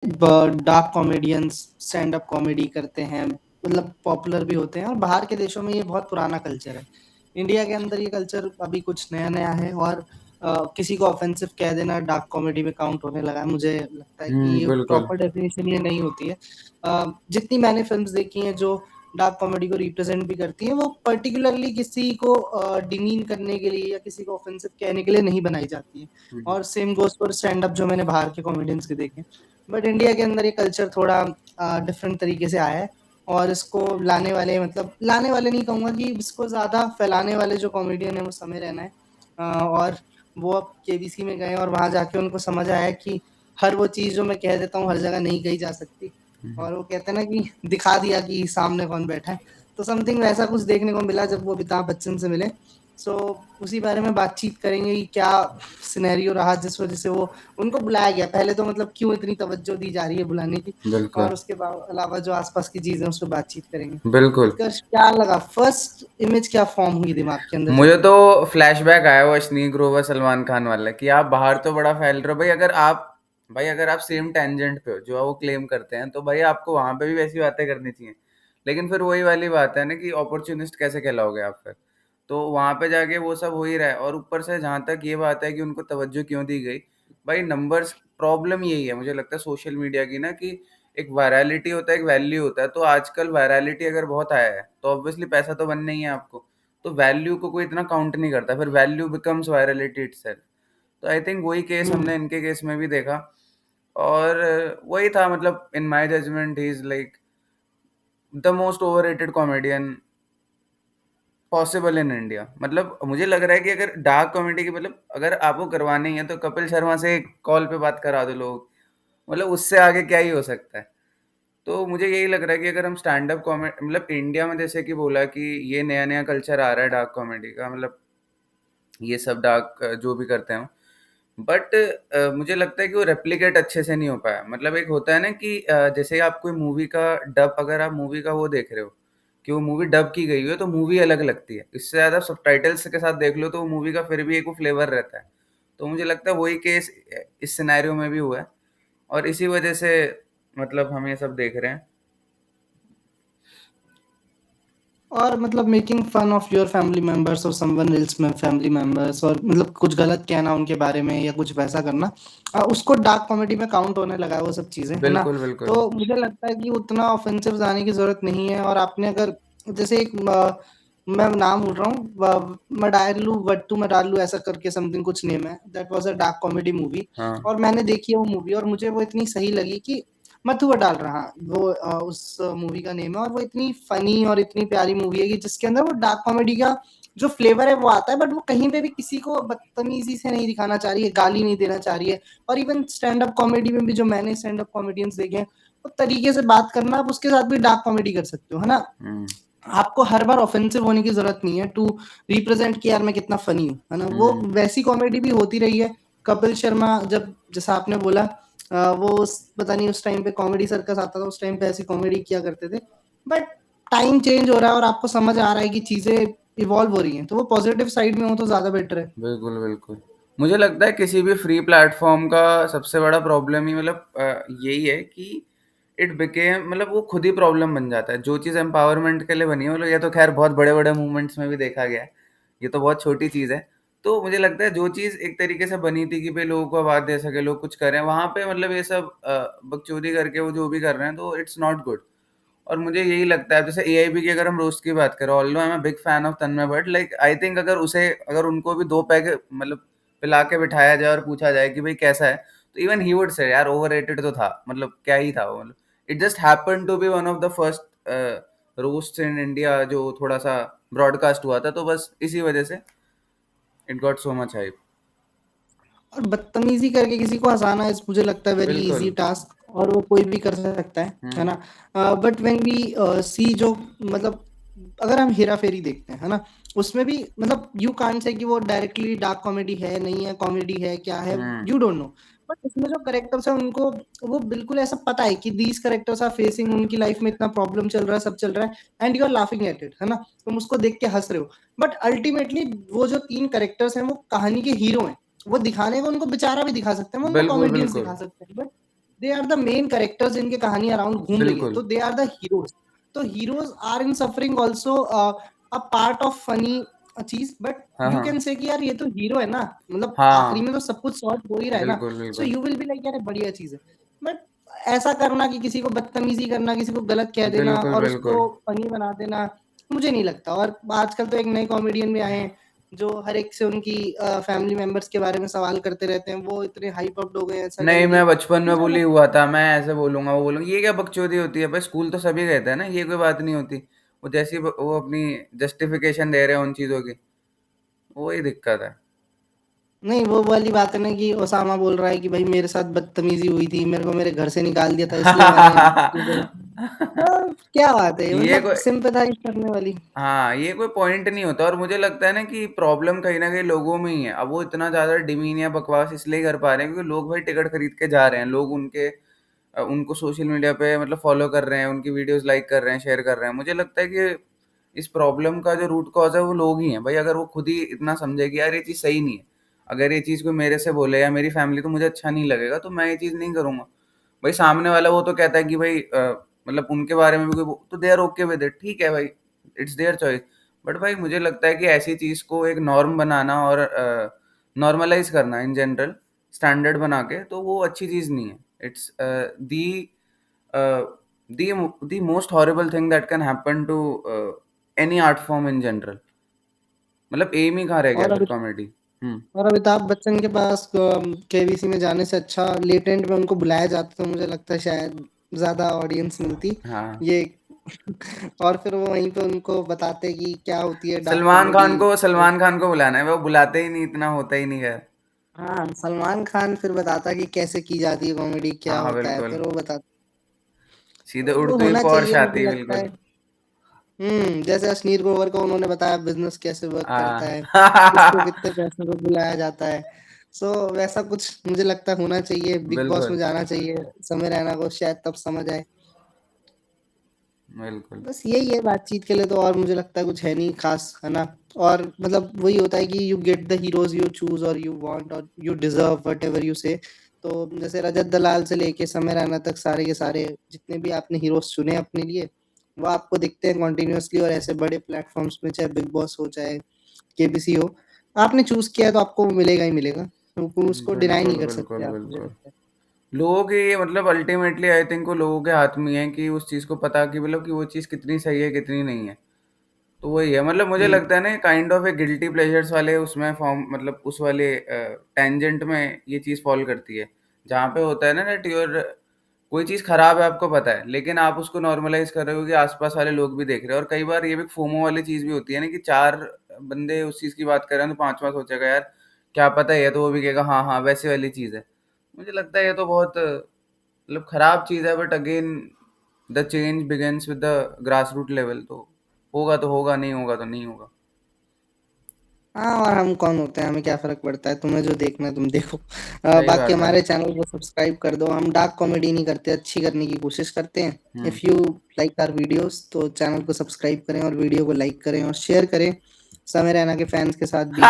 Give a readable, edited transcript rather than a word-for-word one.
Dark comedians stand up comedy करते हैं, मतलब पॉपुलर भी होते हैं, और बाहर के देशों में ये बहुत पुराना कल्चर है। इंडिया के अंदर ये कल्चर अभी कुछ नया-नया है, और किसी को ऑफेंसिव कह देना डार्क कॉमेडी में काउंट होने लगा है। मुझे लगता है कि ये बिल्कुल। प्रॉपर डेफिनिशन ये नहीं होती है। जितनी मैंने फ़िल्म्स देखी हैं जो डार्क कॉमेडी को रिप्रेज़ेंट भी करती हैं, वो पर्टिकुलरली किसी को डिमीन करने के लिए या किसी को ऑफेंसिव कहने के लिए नहीं बनाई जाती हैं। हुँ, और same goes for stand up जो मैंने बाहर के कॉमेडियंस के देखे। बट इंडिया के अंदर ये कल्चर थोड़ा डिफरेंट तरीके से आया है, और इसको लाने वाले, मतलब लाने वाले नहीं कहूँगा, कि इसको ज़्यादा फैलाने वाले जो कॉमेडियन है वो समय रैना है। और वो अब केबीसी में गए और वहाँ जाके उनको समझ आया कि हर वो चीज़ जो मैं कह देता हूँ हर जगह नहीं कही जा सकती, हुँ। और वो कहते हैं ना कि दिखा दिया कि सामने कौन बैठा है। तो समथिंग वैसा कुछ देखने को मिला जब वो अमिताभ बच्चन से मिले। सो उसी बारे में बातचीत करेंगे कि क्या सिनेरियो रहा जिस वज़ह से वो उनको बुलाया गया। पहले तो मतलब क्यों इतनी तवज्जो दी जा रही है बुलाने की, बिल्कुल, और उसके अलावा जो आस-पास की चीज़ें हैं उस पे बातचीत करेंगे। बिल्कुल। उत्कर्ष, क्या लगा? फर्स्ट इमेज क्या फ़ॉर्म हुई दिमाग के अंदर जब मुझे तो फ्लैशबैक आया वो अश्नीर ग्रोवर सलमान खान वाला कि आप बाहर तो बड़ा फैल रहे हो भाई अगर आप सेम टेंजेंट पे हो जो वो क्लेम करते हैं तो भाई आपको वहां पे भी वैसी बातें करनी चाहिए। लेकिन फिर वही वाली बात है ना कि अपॉर्चुनिस्ट कैसे कहलाओगे आप फिर। तो वहां पे जाके वो सब हो ही रहा है और ऊपर से जहां तक ये बात है कि उनको तवज्जो क्यों दी गई। भाई नंबर्स प्रॉब्लम यही है मुझे लगता है सोशल मीडिया की ना कि एक वायरलिटी होता है एक वैल्यू होता है। तो आजकल वायरलिटी अगर बहुत आया है तो ऑब्वियसली पैसा तो बनना ही है आपको। तो वैल्यू को कोई इतना काउंट नहीं करता फिर वैल्यू बिकम्स वायरलिटी इटसेल्फ। तो आई थिंक वही केस हुँ। हमने इनके केस में भी देखा। और वही था मतलब in my judgement he is like the most overrated comedian possible in India. मतलब मुझे लग रहा है कि अगर डार्क कॉमेडी की मतलब अगर आपको करवानी है तो कपिल शर्मा से कॉल पे बात करा दो लोग। मतलब उससे आगे क्या ही हो सकता है। तो मुझे यही लग रहा है कि अगर हम स्टैंड अप कॉमेडी मतलब इंडिया में जैसे कि बोला कि ये नया नया कल्चर आ रहा है डार्क कॉमेडी का मतलब ये सब डार्क जो भी करते हैं बट मुझे लगता है कि वो रेप्लिकेट अच्छे से नहीं हो पाया। मतलब एक होता है ना कि जैसे आप कोई मूवी का डब अगर आप मूवी का वो देख रहे हो कि वो मूवी डब की गई है तो मूवी अलग लगती है। इससे ज़्यादा सबटाइटल्स के साथ देख लो तो वो मूवी का फिर भी एक वो फ्लेवर रहता है। तो मुझे लगता है वही केस इस सिनेरियो में भी हुआ है और इसी वजह से मतलब हम ये सब देख रहे हैं। और मतलब making fun of your family members और समवन एल्स में फैमिली मेंबर्स, और मतलब कुछ गलत कहना उनके बारे में या कुछ वैसा करना, उसको डार्क कॉमेडी में काउंट होने लगा है वो सब चीज़ें, है ना? बिल्कुल, बिल्कुल। तो मुझे लगता है कि उतना ऑफेंसिव जाने की ज़रूरत नहीं है। और आपने अगर जैसे एक मैं नाम भूल रहा हूँ, मडायलू वट्टू मडालू ऐसा करके समथिंग कुछ नेम है, that was a dark comedy movie. हाँ। और मैंने देखी है वो मूवी, और मुझे वो इतनी सही लगी कि मथुआ डाल रहा वो उस मूवी का नेम है, और वो इतनी फनी और इतनी प्यारी मूवी है कि जिसके अंदर वो डार्क कॉमेडी का जो फ्लेवर है वो आता है, बट वो कहीं पे भी किसी को बदतमीजी से नहीं दिखाना चाह रही है, गाली नहीं देना चाह रही है। और इवन स्टैंड अप कॉमेडी में भी जो मैंने स्टैंड अप कॉमेडियंस देखे हैं, वो तरीके से बात करना, आप उसके साथ भी डार्क कॉमेडी कर सकते हो, है ना? हुँ, आपको हर बार ऑफेंसिव होने की ज़रूरत नहीं है टू रिप्रेजेंट कि यार मैं कितना फ़नी हूँ, है ना? वो हुँ। वैसी कॉमेडी भी होती रही है। कपिल शर्मा जब, जैसा आपने बोला, वो उस पता नहीं उस टाइम पे कॉमेडी सर्कस आता था, उस टाइम पे ऐसी कॉमेडी किया करते थे। बट टाइम चेंज हो रहा है और आपको समझ आ रहा है कि चीज़ें इवॉल्व हो रही हैं, तो वो पॉजिटिव साइड में हो तो ज़्यादा बेटर है। बिल्कुल, बिल्कुल। मुझे लगता है किसी भी फ्री प्लेटफ़ॉर्म का सबसे बड़ा प्रॉब्लम ही मतलब यही है कि इट बिकेम मतलब वो खुद ही प्रॉब्लम बन जाता है। जो चीज़ एम्पावरमेंट के लिए बनी है मतलब ये तो ख़ैर बहुत बड़े-बड़े मूवमेंट्स में भी देखा गया है। ये तो बहुत छोटी चीज़ है। तो मुझे लगता है जो चीज़ एक तरीके से बनी थी कि भई लोगों को आवाज़ दे सकें, लोग कुछ करें, वहाँ पे मतलब ये सब बकचोदी करके वो जो भी कर रहे हैं तो इट्स नॉट गुड। और मुझे यही लगता है जैसे एआईबी की अगर हम रोस्ट की बात करें although I am a big fan of Tanmay Bhatt like I think अगर उनको भी 2 पैग मतलब पिला के बिठाया जाए और पूछा जाए कि भाई कैसा है तो इवन ही वुड से यार ओवररेटेड तो था मतलब क्या ही था वो मतलब it just happened to be one of the first roast in India जो थोड़ा सा ब्रॉडकास्ट हुआ था तो बस इसी वजह से it got so much hype. और बदतमीजी करके किसी को हँसाना इज़, मुझे लगता है, वेरी ईज़ी बिल्कुल। टास्क, और वो कोई भी कर सकता है हम्म। ना? बट व्हेन वी सी जो, मतलब अगर हम हेरा-फेरी देखते हैं, है ना? उसमें भी मतलब यू कांट से कि वो डायरेक्टली डार्क कॉमेडी है, नहीं है, कॉमेडी है, क्या है, hmm. You don't know. But उसमें जो कैरेक्टर्स हैं उनको वो बिल्कुल ऐसा पता है कि दीज़ कैरेक्टर्स आर फेसिंग, उनकी लाइफ में इतना प्रॉब्लम चल रहा है, सब चल रहा है, and you are laughing at it, है ना? तुम उसको देख के हँस रहे हो। बट अल्टीमेटली वो जो 3 कैरेक्टर्स हैं वो कहानी के हीरो हैं। वो दिखाने को उनको बेचारा भी दिखा सकते हैं, वो उनको बिल्कुल, कॉमेडियंस बिल्कुल। दिखा सकते हैं, but they are the main characters जिनके कहानी अराउंड घूम रही है, बिल्कुल। तो दे आर द हीरोज। तो heroes are in suffering also a part of funny चीज, बट हाँ, यू कैन हाँ। से कि यार ये तो हीरो है ना, मतलब आखिरी हाँ, में तो सब कुछ सॉर्ट हो ही रहा है ना, बिल्कुल, सो बिल्कुल। यू विल बी लाइक यार बढ़िया चीज है। बट ऐसा करना कि किसी को बदतमीजी करना, किसी को गलत कह देना बिल्कुल, और बिल्कुल। उसको फनी बना देना, मुझे नहीं लगता। और आजकल तो एक नए कॉमेडियन भी आए हैं जो हर एक से उनकी फैमिली मेंबर्स के बारे में सवाल करते रहते हैं, वो इतने हाइप अप हो गए हैं ऐसा नहीं, टाइम की, मैं बचपन में मुझे बुली लग हुआ था, मैं ऐसे बोलूँगा, वो बोलूँगा, ये क्या बकचोदी होती है? भाई स्कूल तो सभी गए थे ना, ये कोई बात नहीं होती। वो जैसी वो अपनी जस्टिफिकेशन दे रहे हैं उन चीज़ों की, वही दिक्कत है। नहीं, वो वाली बात है ना कि ओसामा बोल रहा है कि भाई मेरे साथ बदतमीजी हुई थी, मेरे को मेरे घर से निकाल दिया था इसलिए मैंने ये करा। क्या बात है ये, ये मतलब कोई सिंपैथाइज करने वाली। हाँ, ये कोई पॉइंट नहीं होता, और मुझे लगता है ना कि प्रॉब्लम कहीं न कहीं लोगों में ही है। अब वो इतना ज़्यादा डिमीन या बकवास इसलिए कर पा रहे हैं क्योंकि लोग भाई टिकट खरीद के जा रहे हैं। लोग उनको सोशल मीडिया पे मतलब फ़ॉलो कर रहे हैं, उनकी वीडियोज़ लाइक कर रहे हैं, शेयर कर रहे हैं। मुझे लगता है कि इस प्रॉब्लम का जो रूट कॉज़ है वो लोग ही हैं। भाई अगर वो खुद ही इतना समझे कि यार ये चीज़ सही नहीं है, अगर ये चीज़ कोई मेरे से बोले या मेरी फैमिली को मुझे अच्छा नहीं लगेगा, तो मैं ये चीज़ नहीं करूँगा। भाई सामने वाला वो तो कहता है कि भाई मतलब उनके बारे में भी कोई तो they are okay with it, ठीक है भाई, इट्स देयर चॉइस। बट भाई मुझे लगता है कि ऐसी चीज़ को एक नॉर्म बनाना और नॉर्मलाइज़ करना इन जनरल, स्टैंडर्ड बना के, तो वो अच्छी चीज़ नहीं है। It's uh, the most horrible thing that can happen to any art form in general। मतलब एम ही कहाँ रह गया और फिर अभी कॉमेडी। हम्म। और अमिताभ बच्चन के पास केबीसी में जाने से अच्छा लेटेंट में उनको बुलाया जाता, तो मुझे लगता है शायद ज्यादा ऑडियंस मिलती हाँ, ये। और फिर वो वहीं पे उनको बताते कि क्या होती है डार्क कॉमेडी। सलमान खान को बुलाना है, वो बुलाते ही नहीं, इतना होता ही नहीं है। हाँ, सलमान खान फिर बताता कि कैसे की जाती है कॉमेडी, क्या हाँ, होता है, बिल्कुल। फिर वो बताता। सीधे वो उड़ती हुई होना पॉर्श चाहिए मुझे आती लगता है। बिल्कुल। जैसे अश्नीर ग्रोवर को उन्होंने बताया बिजनेस कैसे वर्क करता है, किसको हाँ। कितने पैसों को बुलाया जाता है। सो वैसा कुछ मुझे लगता है होना चाहिए, बिग बॉस में बिल्कुल, जाना चाहिए समय रैना को, शायद तब समझ आए। बिल्कुल। बस यही है बातचीत के लिए, तो और मुझे लगता है कुछ है नहीं खास, है ना। और मतलब वही होता है कि you get the heroes you choose और यू वांट और you deserve what ever you से। तो जैसे रजत दलाल से लेके समय रैना तक सारे के सारे जितने भी आपने हीरोज चुने अपने लिए, वो आपको दिखते हैं कॉन्टिन्यूअसली, और ऐसे बड़े प्लेटफॉर्म्स में, चाहे बिग बॉस हो चाहे केबीसी हो, आपने चूज किया है तो आपको वो मिलेगा ही मिलेगा, तो उसको डिनाई बिल्कुल, नहीं कर सकते बिल्कुल, आप, मुझे बिल्कुल। लगता है। लोगों की ये मतलब अल्टीमेटली आई थिंक वो लोगों के हाथ में है कि उस चीज़ को पता कि मतलब कि वो चीज़ कितनी सही है, कितनी नहीं है। तो वही है, मतलब मुझे हम्म। लगता है ना kind of A guilty pleasures वाले उसमें फॉर्म, मतलब उस वाले टेंजेंट में ये चीज़ फॉल करती है। जहाँ पे होता है ना दैट योर कोई चीज़ खराब है आपको पता है, लेकिन आप उसको नॉर्मलाइज़ कर रहे हो कि आस-पास वाले लोग भी देख रहे हैं, और कई बार ये भी फोमो वाली चीज़ भी होती है ना कि 4 बंदे उस चीज़ की बात कर रहे हैं तो 5वां सोचेगा यार क्या पता है, तो वो भी कहेगा हाँ, हाँ, वैसी वाली चीज़ है। मुझे लगता है ये तो बहुत मतलब खराब चीज़ है, but again the change begins with the grass root level. तो होगा तो होगा, नहीं होगा तो नहीं होगा। हाँ, और हम कौन होते हैं, हमें क्या फर्क पड़ता है, तुम्हें जो देखना है तुम देखो। सही बाकी बात है। हमारे चैनल को सब्सक्राइब कर दो, हम डार्क कॉमेडी नहीं करते, अच्छी करने की कोशिश करते हैं। हुँ। If you like our videos तो चैनल को सब्सक्राइब करें और वीडियो को लाइक करें और शेयर करें समय रैना के फैंस के साथ भी।